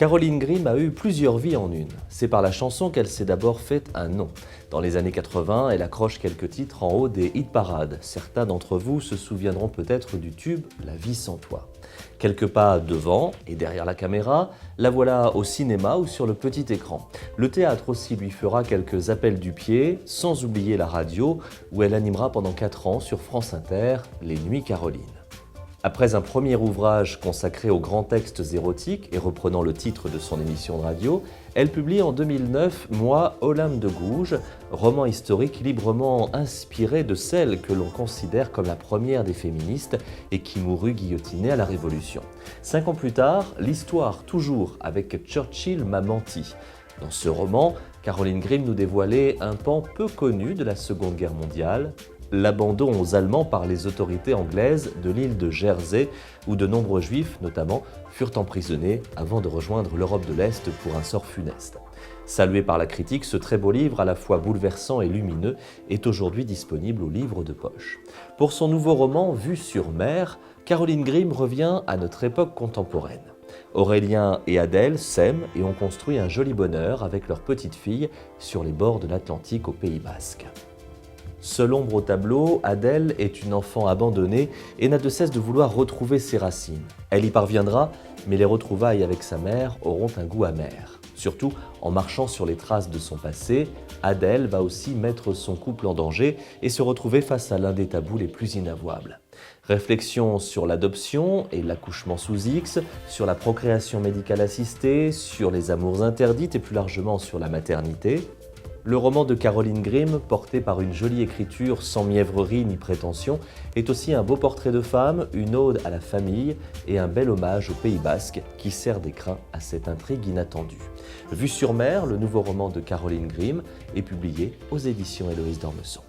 Caroline Grimm a eu plusieurs vies en une. C'est par la chanson qu'elle s'est d'abord fait un nom. Dans les années 80, elle accroche quelques titres en haut des hit-parades. Certains d'entre vous se souviendront peut-être du tube « La vie sans toi ». Quelques pas devant et derrière la caméra, la voilà au cinéma ou sur le petit écran. Le théâtre aussi lui fera quelques appels du pied, sans oublier la radio, où elle animera pendant 4 ans sur France Inter, Les Nuits Caroline. Après un premier ouvrage consacré aux grands textes érotiques et reprenant le titre de son émission de radio, elle publie en 2009 « Moi, Olympe de Gouges », roman historique librement inspiré de celle que l'on considère comme la première des féministes et qui mourut guillotinée à la Révolution. 5 ans plus tard, l'histoire toujours avec Churchill m'a menti. Dans ce roman, Caroline Grimm nous dévoilait un pan peu connu de la Seconde Guerre mondiale, l'abandon aux Allemands par les autorités anglaises de l'île de Jersey, où de nombreux Juifs, notamment, furent emprisonnés avant de rejoindre l'Europe de l'Est pour un sort funeste. Salué par la critique, ce très beau livre, à la fois bouleversant et lumineux, est aujourd'hui disponible au livre de poche. Pour son nouveau roman « Vue sur mer », Caroline Grimm revient à notre époque contemporaine. Aurélien et Adèle s'aiment et ont construit un joli bonheur avec leur petite fille sur les bords de l'Atlantique au Pays Basque. Seule ombre au tableau, Adèle est une enfant abandonnée et n'a de cesse de vouloir retrouver ses racines. Elle y parviendra, mais les retrouvailles avec sa mère auront un goût amer. Surtout, en marchant sur les traces de son passé, Adèle va aussi mettre son couple en danger et se retrouver face à l'un des tabous les plus inavouables. Réflexion sur l'adoption et l'accouchement sous X, sur la procréation médicale assistée, sur les amours interdites et plus largement sur la maternité. Le roman de Caroline Grimm, porté par une jolie écriture sans mièvrerie ni prétention, est aussi un beau portrait de femme, une ode à la famille et un bel hommage au Pays Basque qui sert d'écrin à cette intrigue inattendue. Vue sur mer, le nouveau roman de Caroline Grimm, est publié aux éditions Héloïse d'Ormesson.